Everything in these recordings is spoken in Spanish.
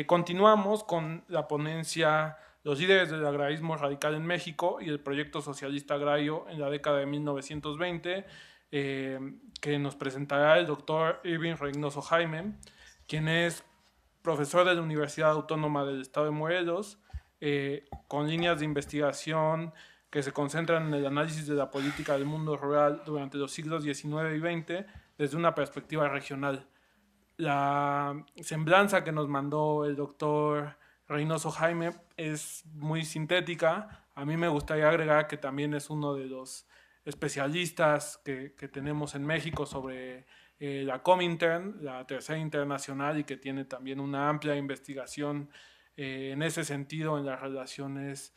Continuamos con la ponencia Los líderes del agrarismo radical en México y el proyecto socialista agrario en la década de 1920, que nos presentará el doctor Irving Reynoso Jaime, quien es profesor de la Universidad Autónoma del Estado de Morelos, con líneas de investigación que se concentran en el análisis de la política del mundo rural durante los siglos XIX y XX desde una perspectiva regional. La semblanza que nos mandó el doctor Reynoso Jaime es muy sintética. A mí me gustaría agregar que también es uno de los especialistas que tenemos en México sobre la Comintern, la Tercera Internacional, y que tiene también una amplia investigación en ese sentido en las relaciones,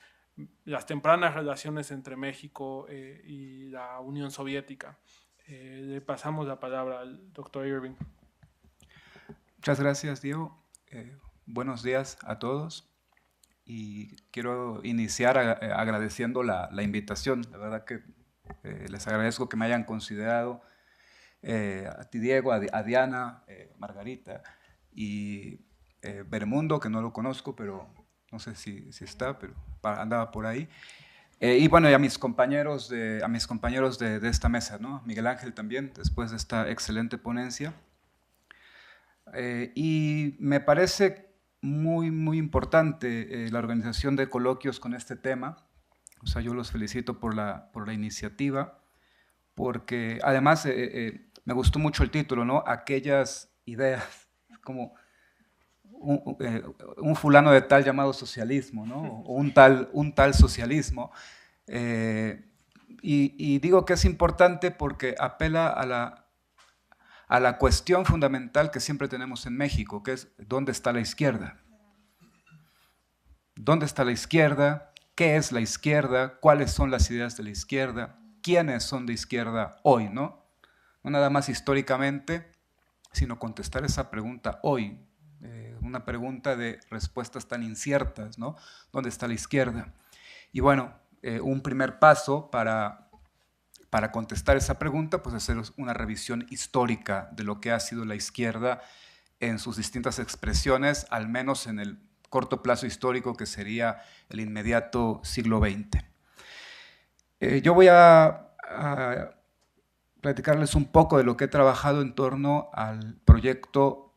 las tempranas relaciones entre México y la Unión Soviética. Le pasamos la palabra al doctor Irving. Muchas gracias, Diego. Buenos días a todos. Y quiero iniciar agradeciendo la invitación. La verdad que les agradezco que me hayan considerado, a ti, Diego, a Diana, Margarita y Bermundo, que no lo conozco, pero no sé si está, pero andaba por ahí. Y bueno, y a mis compañeros de esta mesa, ¿no? Miguel Ángel también, después de esta excelente ponencia. Y me parece muy importante la organización de coloquios con este tema. O sea, yo los felicito por la iniciativa, porque además me gustó mucho el título, ¿no? Aquellas ideas, como un fulano de tal llamado socialismo, ¿no? O un tal socialismo. Eh, y digo que es importante porque apela a la cuestión fundamental que siempre tenemos en México, que es ¿dónde está la izquierda? ¿Dónde está la izquierda? ¿Qué es la izquierda? ¿Cuáles son las ideas de la izquierda? ¿Quiénes son de izquierda hoy? ¿No? No nada más históricamente, sino contestar esa pregunta hoy. Una pregunta de respuestas tan inciertas, ¿no? ¿Dónde está la izquierda? Y bueno, un primer paso para contestar esa pregunta, pues hacer una revisión histórica de lo que ha sido la izquierda en sus distintas expresiones, al menos en el corto plazo histórico que sería el inmediato siglo XX. Yo voy a platicarles un poco de lo que he trabajado en torno al proyecto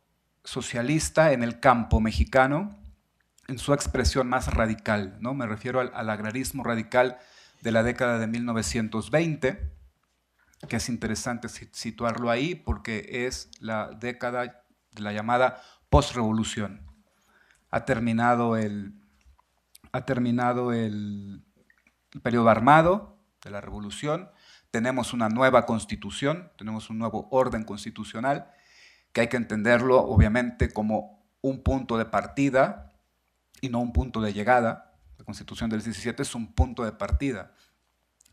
socialista en el campo mexicano, en su expresión más radical, ¿no? Me refiero al agrarismo radical de la década de 1920, que es interesante situarlo ahí porque es la década de la llamada postrevolución. Ha terminado el periodo armado de la revolución, tenemos una nueva constitución, tenemos un nuevo orden constitucional, que hay que entenderlo obviamente como un punto de partida y no un punto de llegada. La constitución del 17 es un punto de partida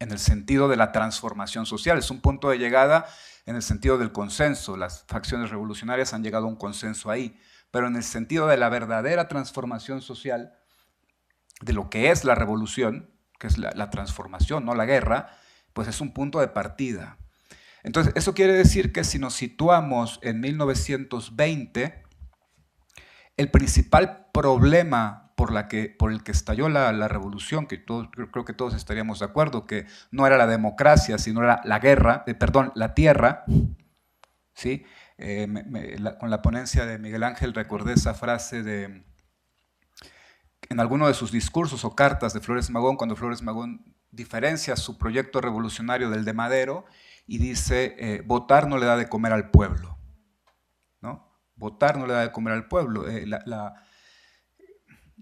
en el sentido de la transformación social, es un punto de llegada en el sentido del consenso, las facciones revolucionarias han llegado a un consenso ahí, pero en el sentido de la verdadera transformación social, de lo que es la revolución, que es la transformación, no la guerra, pues es un punto de partida. Entonces, eso quiere decir que si nos situamos en 1920, el principal problema por el que estalló la revolución, que creo que todos estaríamos de acuerdo, que no era la democracia, sino era la guerra, la tierra, ¿sí? Con la ponencia de Miguel Ángel recordé esa frase en alguno de sus discursos o cartas de Flores Magón, cuando Flores Magón diferencia su proyecto revolucionario del de Madero y dice, votar no le da de comer al pueblo, ¿no? Votar no le da de comer al pueblo.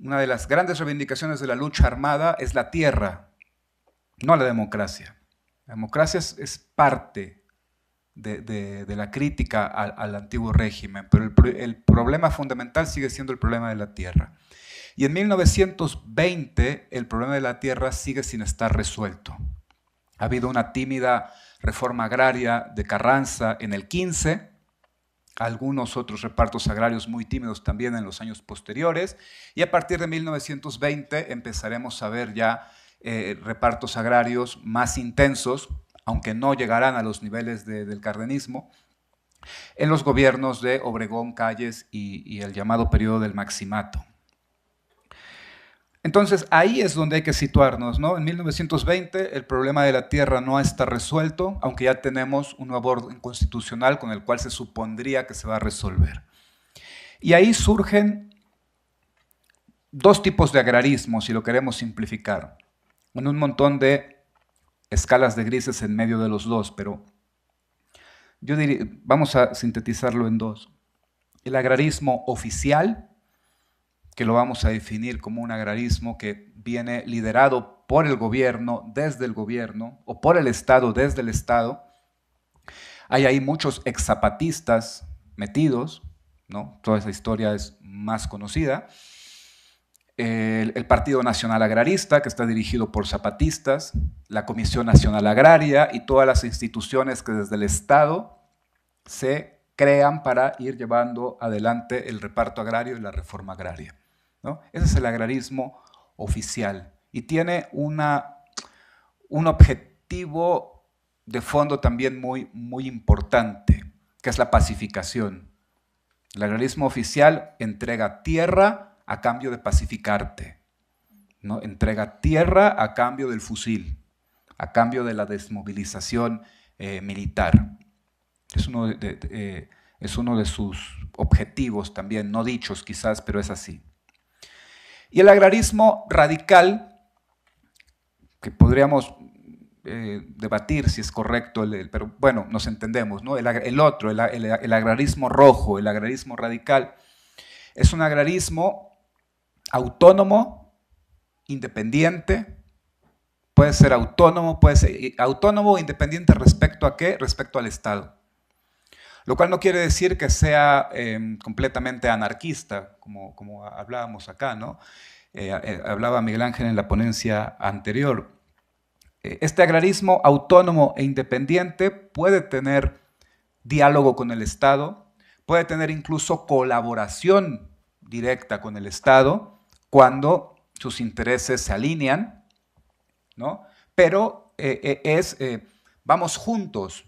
Una de las grandes reivindicaciones de la lucha armada es la tierra, no la democracia. La democracia es parte de la crítica al antiguo régimen, pero el problema fundamental sigue siendo el problema de la tierra. Y en 1920 el problema de la tierra sigue sin estar resuelto. Ha habido una tímida reforma agraria de Carranza en el 15, algunos otros repartos agrarios muy tímidos también en los años posteriores, y a partir de 1920 empezaremos a ver ya repartos agrarios más intensos, aunque no llegarán a los niveles del cardenismo, en los gobiernos de Obregón, Calles y el llamado periodo del Maximato. Entonces, ahí es donde hay que situarnos, ¿no? En 1920 el problema de la tierra no está resuelto, aunque ya tenemos un nuevo orden constitucional con el cual se supondría que se va a resolver. Y ahí surgen dos tipos de agrarismo, si lo queremos simplificar, con un montón de escalas de grises en medio de los dos, pero yo diría, vamos a sintetizarlo en dos. El agrarismo oficial, que lo vamos a definir como un agrarismo que viene liderado por el gobierno, desde el gobierno, o por el Estado, desde el Estado. Hay ahí muchos exzapatistas metidos, ¿no? Toda esa historia es más conocida. El Partido Nacional Agrarista, que está dirigido por zapatistas, la Comisión Nacional Agraria y todas las instituciones que desde el Estado se crean para ir llevando adelante el reparto agrario y la reforma agraria, ¿no? Ese es el agrarismo oficial y tiene un objetivo de fondo también muy importante, que es la pacificación. El agrarismo oficial entrega tierra a cambio de pacificarte, ¿no? Entrega tierra a cambio del fusil, a cambio de la desmovilización militar. Es uno de sus objetivos también, no dichos quizás, pero es así. Y el agrarismo radical, que podríamos debatir si es correcto, pero bueno, nos entendemos, ¿no? El otro, el agrarismo rojo, el agrarismo radical, es un agrarismo autónomo, independiente, puede ser autónomo o independiente respecto a ¿qué? Respecto al Estado. Lo cual no quiere decir que sea completamente anarquista, como hablábamos acá, ¿no? Hablaba Miguel Ángel en la ponencia anterior. Este agrarismo autónomo e independiente puede tener diálogo con el Estado, puede tener incluso colaboración directa con el Estado cuando sus intereses se alinean, ¿no? Pero vamos juntos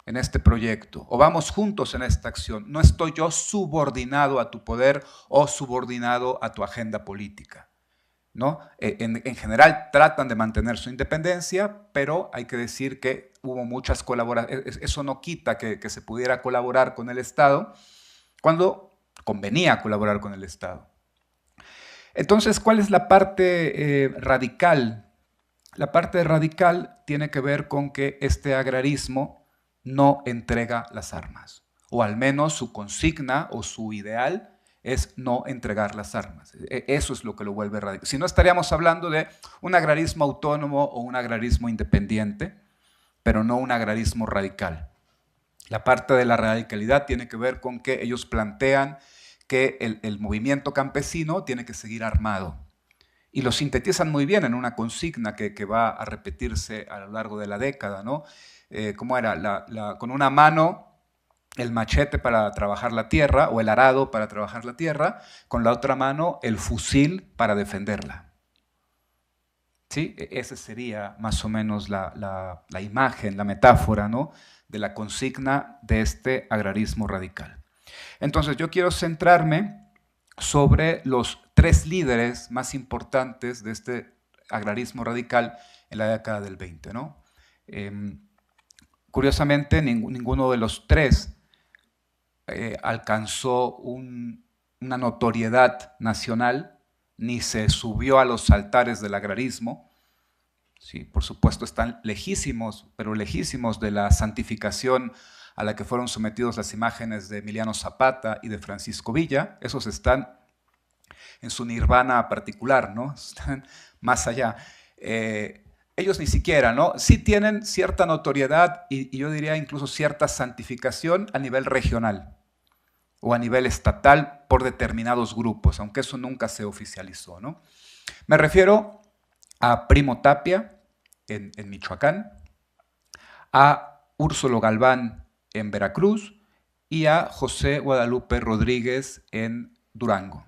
en este proyecto o vamos juntos en esta acción. No estoy yo subordinado a tu poder o subordinado a tu agenda política, ¿no? En general tratan de mantener su independencia, pero hay que decir que hubo muchas colaboraciones. Eso no quita que se pudiera colaborar con el Estado cuando convenía colaborar con el Estado. Entonces, ¿cuál es la parte radical? La parte radical tiene que ver con que este agrarismo no entrega las armas, o al menos su consigna o su ideal es no entregar las armas. Eso es lo que lo vuelve radical. Si no, estaríamos hablando de un agrarismo autónomo o un agrarismo independiente, pero no un agrarismo radical. La parte de la radicalidad tiene que ver con que ellos plantean que el movimiento campesino tiene que seguir armado. Y lo sintetizan muy bien en una consigna que va a repetirse a lo largo de la década, ¿no? ¿Cómo era? Con una mano el machete para trabajar la tierra o el arado para trabajar la tierra, con la otra mano el fusil para defenderla. ¿Sí? Esa sería más o menos la imagen, la metáfora, ¿no? De la consigna de este agrarismo radical. Entonces yo quiero centrarme sobre los tres líderes más importantes de este agrarismo radical en la década del 20, ¿no? Curiosamente, ninguno de los tres alcanzó una notoriedad nacional, ni se subió a los altares del agrarismo. Sí, por supuesto están lejísimos, pero lejísimos de la santificación a la que fueron sometidos las imágenes de Emiliano Zapata y de Francisco Villa. Esos están en su nirvana particular, ¿no? Están más allá. Ellos ni siquiera, ¿no? Sí tienen cierta notoriedad y yo diría incluso cierta santificación a nivel regional o a nivel estatal por determinados grupos, aunque eso nunca se oficializó, ¿no? Me refiero a Primo Tapia en Michoacán, a Úrsulo Galván en Veracruz y a José Guadalupe Rodríguez en Durango,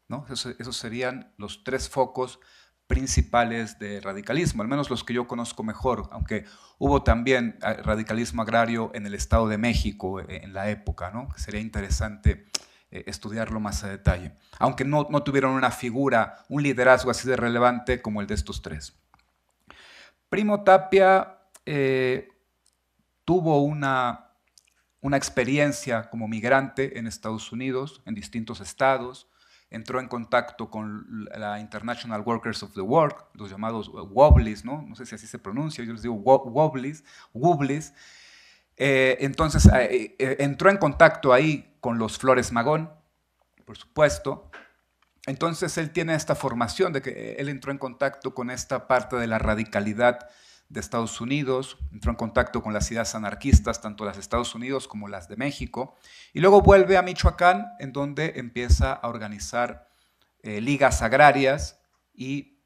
¿no? Esos serían los tres focos principales de radicalismo, al menos los que yo conozco mejor, aunque hubo también radicalismo agrario en el Estado de México en la época, ¿no? Que sería interesante estudiarlo más a detalle, aunque no tuvieron una figura, un liderazgo así de relevante como el de estos tres. Primo Tapia tuvo una experiencia como migrante en Estados Unidos, en distintos estados. Entró en contacto con la International Workers of the Work, los llamados Wobblies, ¿no? No sé si así se pronuncia, yo les digo Wobblies. Entonces entró en contacto ahí con los Flores Magón, por supuesto. Entonces él tiene esta formación de que él entró en contacto con esta parte de la radicalidad de Estados Unidos, entró en contacto con las ideas anarquistas, tanto las de Estados Unidos como las de México, y luego vuelve a Michoacán, en donde empieza a organizar ligas agrarias y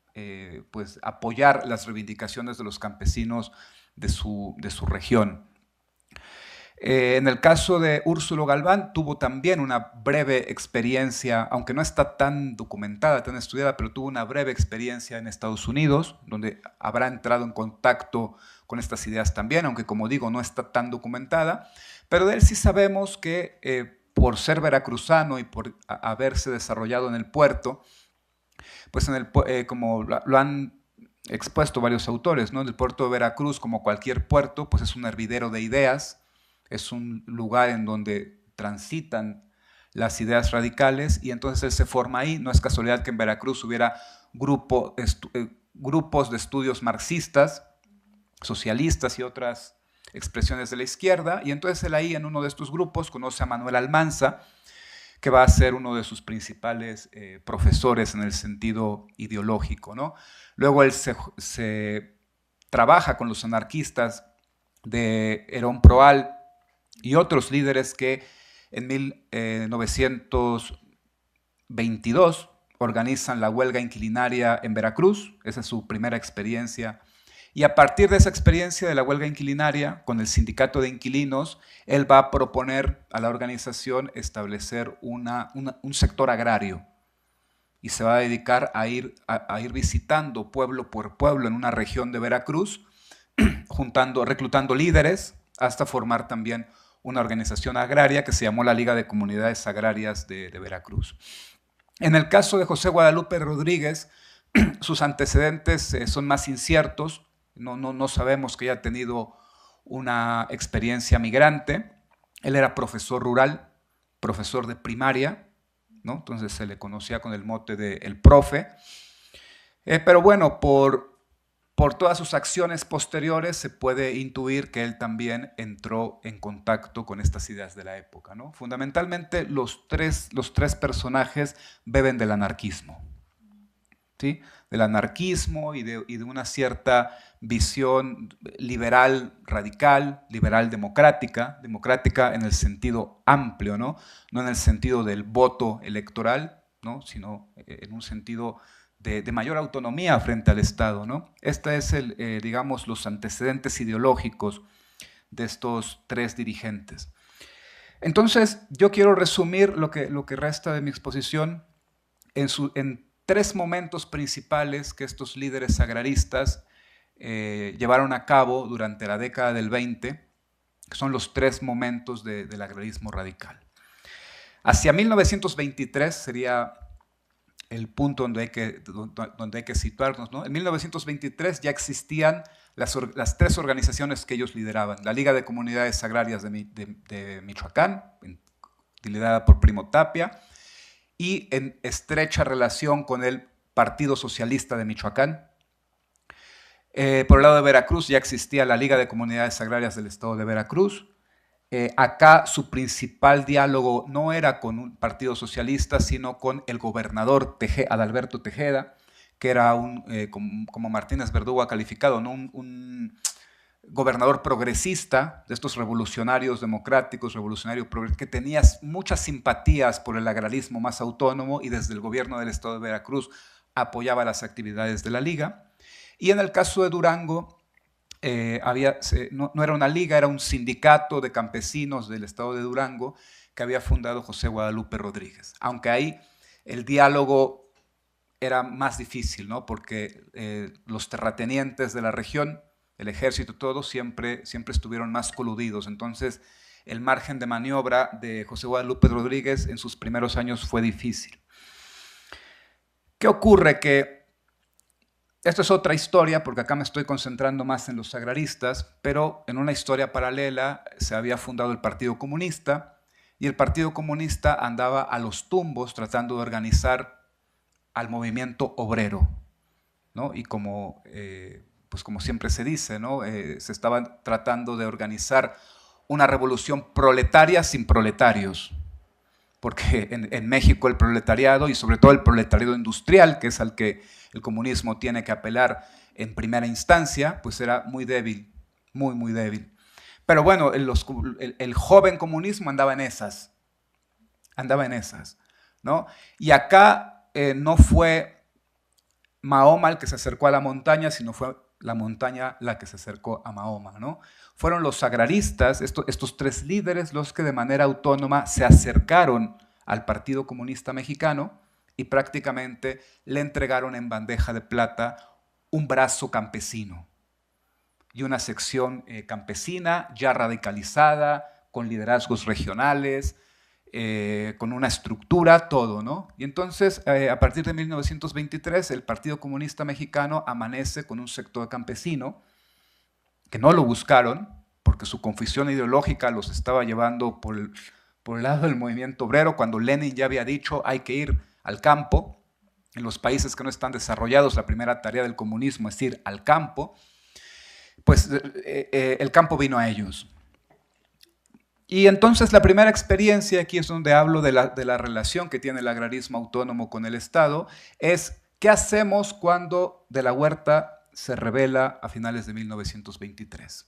pues apoyar las reivindicaciones de los campesinos de su región. En el caso de Úrsulo Galván, tuvo también una breve experiencia, aunque no está tan documentada, tan estudiada, pero tuvo una breve experiencia en Estados Unidos, donde habrá entrado en contacto con estas ideas también, aunque como digo, no está tan documentada. Pero de él sí sabemos que por ser veracruzano y por haberse desarrollado en el puerto, pues como lo han expuesto varios autores, ¿no? El puerto de Veracruz, como cualquier puerto, pues es un hervidero de ideas, es un lugar en donde transitan las ideas radicales y entonces él se forma ahí. No es casualidad que en Veracruz hubiera grupos de estudios marxistas, socialistas y otras expresiones de la izquierda, y entonces él ahí en uno de estos grupos conoce a Manuel Almanza, que va a ser uno de sus principales profesores en el sentido ideológico, ¿no? Luego él se trabaja con los anarquistas de Herón Proal y otros líderes que en 1922 organizan la huelga inquilinaria en Veracruz. Esa es su primera experiencia. Y a partir de esa experiencia de la huelga inquilinaria con el sindicato de inquilinos, él va a proponer a la organización establecer un sector agrario y se va a dedicar a ir visitando pueblo por pueblo en una región de Veracruz, reclutando líderes hasta formar también una organización agraria que se llamó la Liga de Comunidades Agrarias de Veracruz. En el caso de José Guadalupe Rodríguez, sus antecedentes son más inciertos, no sabemos que haya tenido una experiencia migrante. Él era profesor rural, profesor de primaria, ¿no? Entonces se le conocía con el mote de el profe. Pero bueno, por todas sus acciones posteriores se puede intuir que él también entró en contacto con estas ideas de la época, ¿no? Fundamentalmente los tres personajes beben del anarquismo, ¿sí? Del anarquismo y de una cierta visión liberal radical, liberal democrática en el sentido amplio, ¿no? No en el sentido del voto electoral, ¿no? Sino en un sentido de mayor autonomía frente al Estado, ¿no? Este es digamos, los antecedentes ideológicos de estos tres dirigentes. Entonces, yo quiero resumir lo que resta de mi exposición en tres momentos principales que estos líderes agraristas llevaron a cabo durante la década del 20, que son los tres momentos del agrarismo radical. Hacia 1923 sería el punto donde hay que situarnos, ¿no? En 1923 ya existían las tres organizaciones que ellos lideraban. La Liga de Comunidades Agrarias de Michoacán, liderada por Primo Tapia, y en estrecha relación con el Partido Socialista de Michoacán. Por el lado de Veracruz ya existía la Liga de Comunidades Agrarias del Estado de Veracruz. Acá su principal diálogo no era con un partido socialista, sino con el gobernador Adalberto Tejeda, que era como Martínez Verdugo ha calificado, ¿no? un gobernador progresista, de estos revolucionarios democráticos, que tenía muchas simpatías por el agrarismo más autónomo y desde el gobierno del Estado de Veracruz apoyaba las actividades de la Liga. Y en el caso de Durango, no era una liga, era un sindicato de campesinos del estado de Durango que había fundado José Guadalupe Rodríguez. Aunque ahí el diálogo era más difícil, ¿no? Porque los terratenientes de la región, el ejército, todo, siempre estuvieron más coludidos. Entonces, el margen de maniobra de José Guadalupe Rodríguez en sus primeros años fue difícil. ¿Qué ocurre? Que esto es otra historia, porque acá me estoy concentrando más en los agraristas, pero en una historia paralela se había fundado el Partido Comunista, y el Partido Comunista andaba a los tumbos tratando de organizar al movimiento obrero, ¿no? Y pues como siempre se dice, ¿no? Se estaba tratando de organizar una revolución proletaria sin proletarios, porque en México el proletariado, y sobre todo el proletariado industrial, que es al que el comunismo tiene que apelar en primera instancia, pues era muy débil, muy débil. Pero bueno, el joven comunismo andaba en esas, ¿no? Y acá no fue Mahoma el que se acercó a la montaña, sino fue la montaña la que se acercó a Mahoma, ¿no? Fueron los agraristas, estos tres líderes, los que de manera autónoma se acercaron al Partido Comunista Mexicano y prácticamente le entregaron en bandeja de plata un brazo campesino y una sección campesina ya radicalizada, con liderazgos regionales, con una estructura, todo, ¿no? Y entonces, a partir de 1923, el Partido Comunista Mexicano amanece con un sector campesino que no lo buscaron, porque su confusión ideológica los estaba llevando por el lado del movimiento obrero, cuando Lenin ya había dicho hay que ir al campo. En los países que no están desarrollados, la primera tarea del comunismo es ir al campo. Pues el campo vino a ellos. Y entonces la primera experiencia, aquí es donde hablo de la relación que tiene el agrarismo autónomo con el Estado, es ¿qué hacemos cuando De la Huerta se rebela a finales de 1923?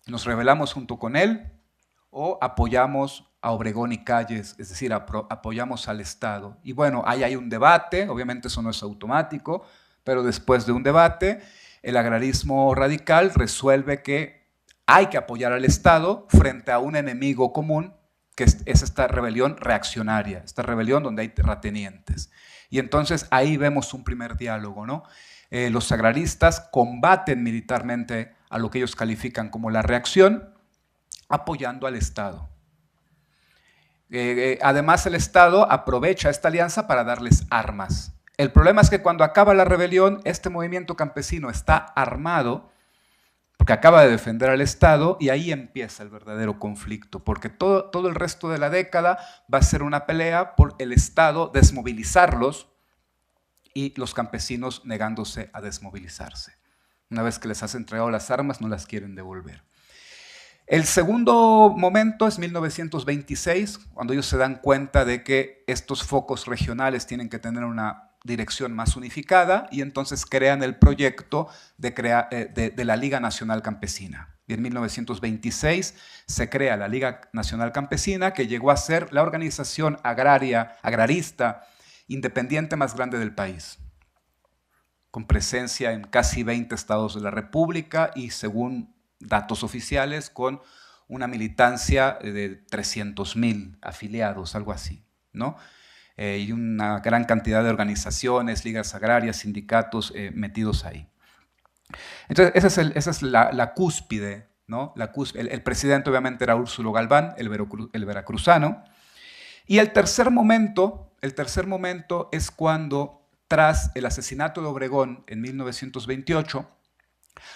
¿Nos rebelamos junto con él o apoyamos a Obregón y Calles, es decir, apoyamos al Estado? Y bueno, ahí hay un debate, obviamente eso no es automático, pero después de un debate, el agrarismo radical resuelve que hay que apoyar al Estado frente a un enemigo común, que es esta rebelión reaccionaria, esta rebelión donde hay terratenientes. Y entonces ahí vemos un primer diálogo, ¿no? Los agraristas combaten militarmente a lo que ellos califican como la reacción, apoyando al Estado. Además, el Estado aprovecha esta alianza para darles armas. El problema es que cuando acaba la rebelión, este movimiento campesino está armado, porque acaba de defender al Estado, y ahí empieza el verdadero conflicto, porque todo el resto de la década va a ser una pelea por el Estado desmovilizarlos y los campesinos negándose a desmovilizarse. Una vez que les has entregado las armas, no las quieren devolver. El segundo momento es 1926, cuando ellos se dan cuenta de que estos focos regionales tienen que tener una dirección más unificada, y entonces crean el proyecto de la Liga Nacional Campesina. Y en 1926 se crea la Liga Nacional Campesina, que llegó a ser la organización agrarista independiente más grande del país, con presencia en casi 20 estados de la República y, según datos oficiales, con una militancia de 300,000 afiliados, algo así, ¿no? Y una gran cantidad de organizaciones, ligas agrarias, sindicatos metidos ahí. Entonces, esa es la cúspide, ¿no? El presidente obviamente era Úrsulo Galván, el veracruzano. Y el tercer momento es cuando, tras el asesinato de Obregón en 1928,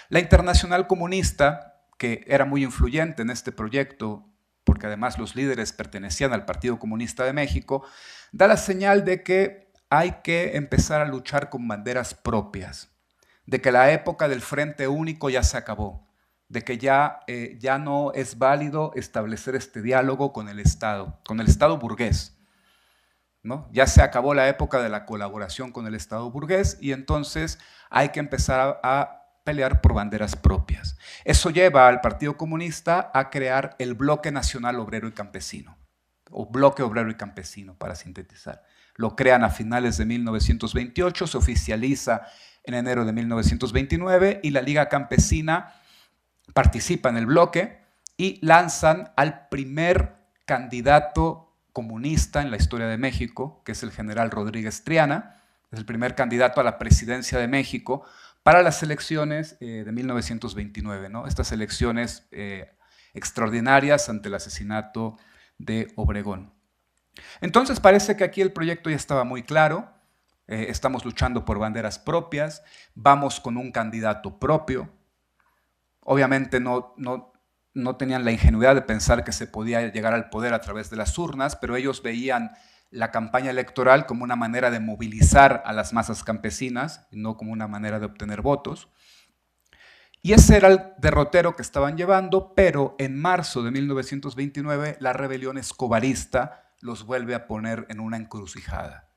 la Internacional Comunista, que era muy influyente en este proyecto, porque además los líderes pertenecían al Partido Comunista de México, da la señal de que hay que empezar a luchar con banderas propias, de que la época del Frente Único ya se acabó, de que ya no es válido establecer este diálogo con el Estado burgués, ¿no? Ya se acabó la época de la colaboración con el Estado burgués, y entonces hay que empezar a pelear por banderas propias. Eso lleva al Partido Comunista a crear el Bloque Nacional Obrero y Campesino, o Bloque Obrero y Campesino, para sintetizar. Lo crean a finales de 1928, se oficializa en enero de 1929, y la Liga Campesina participa en el bloque y lanzan al primer candidato comunista en la historia de México, que es el general Rodríguez Triana, es el primer candidato a la presidencia de México para las elecciones de 1929, ¿no? Estas elecciones extraordinarias ante el asesinato de Obregón. Entonces parece que aquí el proyecto ya estaba muy claro, estamos luchando por banderas propias, vamos con un candidato propio. Obviamente no tenían la ingenuidad de pensar que se podía llegar al poder a través de las urnas, pero ellos veían la campaña electoral como una manera de movilizar a las masas campesinas, y no como una manera de obtener votos. Y ese era el derrotero que estaban llevando, pero en marzo de 1929 la rebelión escobarista los vuelve a poner en una encrucijada.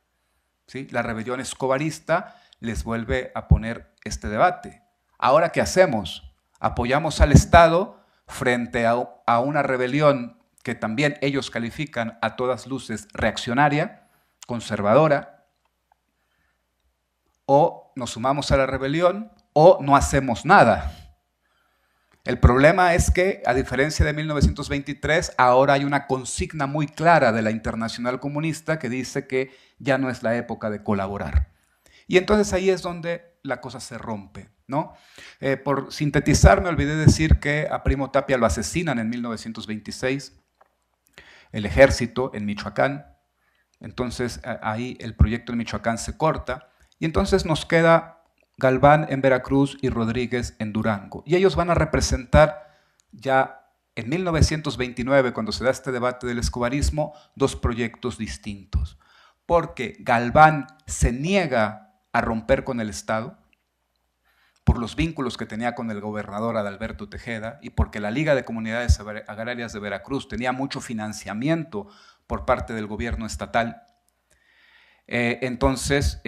¿Sí? La rebelión escobarista les vuelve a poner este debate. ¿Ahora qué hacemos? ¿Apoyamos al Estado frente a una rebelión que también ellos califican a todas luces reaccionaria, conservadora? ¿O nos sumamos a la rebelión o no hacemos nada? El problema es que, a diferencia de 1923, ahora hay una consigna muy clara de la Internacional Comunista que dice que ya no es la época de colaborar. Y entonces ahí es donde la cosa se rompe, ¿no? Por sintetizar, me olvidé decir que a Primo Tapia lo asesinan en 1926, el ejército en Michoacán. Entonces ahí el proyecto en Michoacán se corta y entonces nos queda Galván en Veracruz y Rodríguez en Durango. Y ellos van a representar ya en 1929, cuando se da este debate del escobarismo, dos proyectos distintos. Porque Galván se niega a romper con el Estado por los vínculos que tenía con el gobernador Adalberto Tejeda y porque la Liga de Comunidades Agrarias de Veracruz tenía mucho financiamiento por parte del gobierno estatal. Entonces,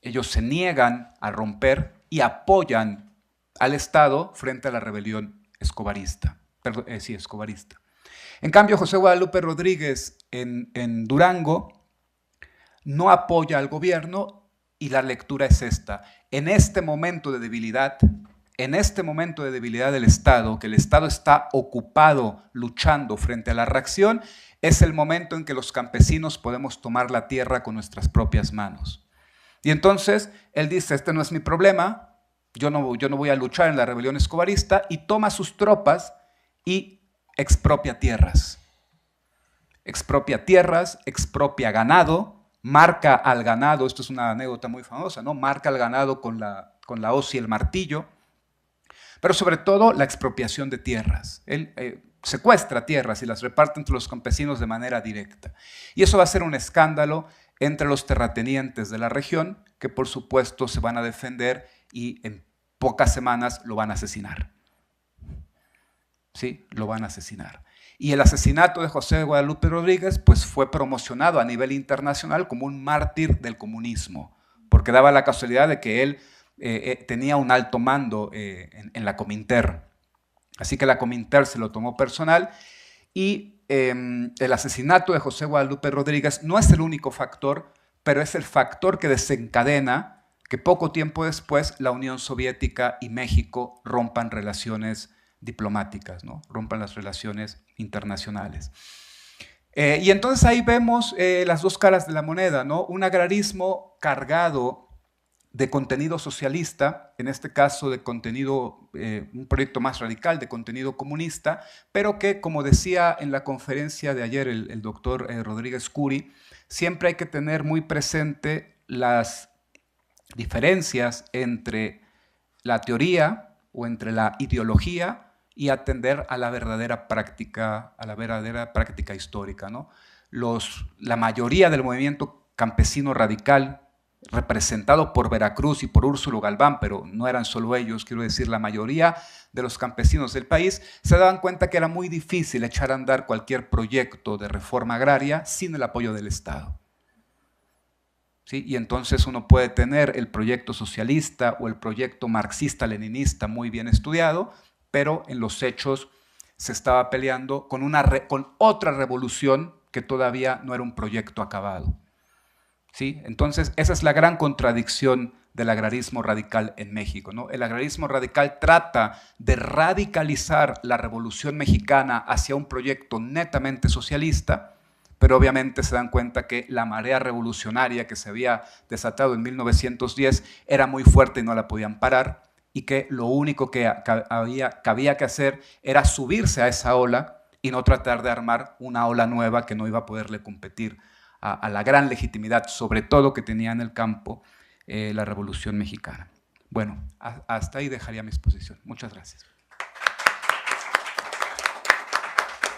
ellos se niegan a romper y apoyan al Estado frente a la rebelión escobarista. Escobarista. En cambio, José Guadalupe Rodríguez en Durango no apoya al gobierno y la lectura es esta. En este momento de debilidad del Estado, que el Estado está ocupado luchando frente a la reacción, es el momento en que los campesinos podemos tomar la tierra con nuestras propias manos. Y entonces él dice, este no es mi problema, yo no voy a luchar en la rebelión escobarista, y toma sus tropas y expropia tierras. Expropia tierras, expropia ganado, marca al ganado, esto es una anécdota muy famosa, ¿no? Marca al ganado con la hoz y el martillo, pero sobre todo la expropiación de tierras. Él secuestra tierras y las reparte entre los campesinos de manera directa. Y eso va a ser un escándalo entre los terratenientes de la región, que por supuesto se van a defender y en pocas semanas lo van a asesinar. ¿Sí? Lo van a asesinar. Y el asesinato de José Guadalupe Rodríguez pues, fue promocionado a nivel internacional como un mártir del comunismo, porque daba la casualidad de que él tenía un alto mando en la Cominter. Así que la Cominter se lo tomó personal y el asesinato de José Guadalupe Rodríguez no es el único factor, pero es el factor que desencadena que poco tiempo después la Unión Soviética y México rompan relaciones diplomáticas, ¿no? Rompan las relaciones internacionales. Y entonces ahí vemos las dos caras de la moneda, ¿no? Un agrarismo cargado de contenido socialista, en este caso de contenido, un proyecto más radical, de contenido comunista, pero que, como decía en la conferencia de ayer el doctor Rodríguez Curi, siempre hay que tener muy presente las diferencias entre la teoría o entre la ideología y atender a la verdadera práctica histórica, ¿no? La mayoría del movimiento campesino radical, representado por Veracruz y por Úrsulo Galván, pero no eran solo ellos, quiero decir, la mayoría de los campesinos del país, se daban cuenta que era muy difícil echar a andar cualquier proyecto de reforma agraria sin el apoyo del Estado. ¿Sí? Y entonces uno puede tener el proyecto socialista o el proyecto marxista-leninista muy bien estudiado, pero en los hechos se estaba peleando con otra revolución que todavía no era un proyecto acabado. ¿Sí? Entonces, esa es la gran contradicción del agrarismo radical en México, ¿no? El agrarismo radical trata de radicalizar la Revolución Mexicana hacia un proyecto netamente socialista, pero obviamente se dan cuenta que la marea revolucionaria que se había desatado en 1910 era muy fuerte y no la podían parar, y que lo único que había que hacer era subirse a esa ola y no tratar de armar una ola nueva que no iba a poderle competir a la gran legitimidad, sobre todo que tenía en el campo la Revolución Mexicana. Bueno, hasta ahí dejaría mi exposición. Muchas gracias.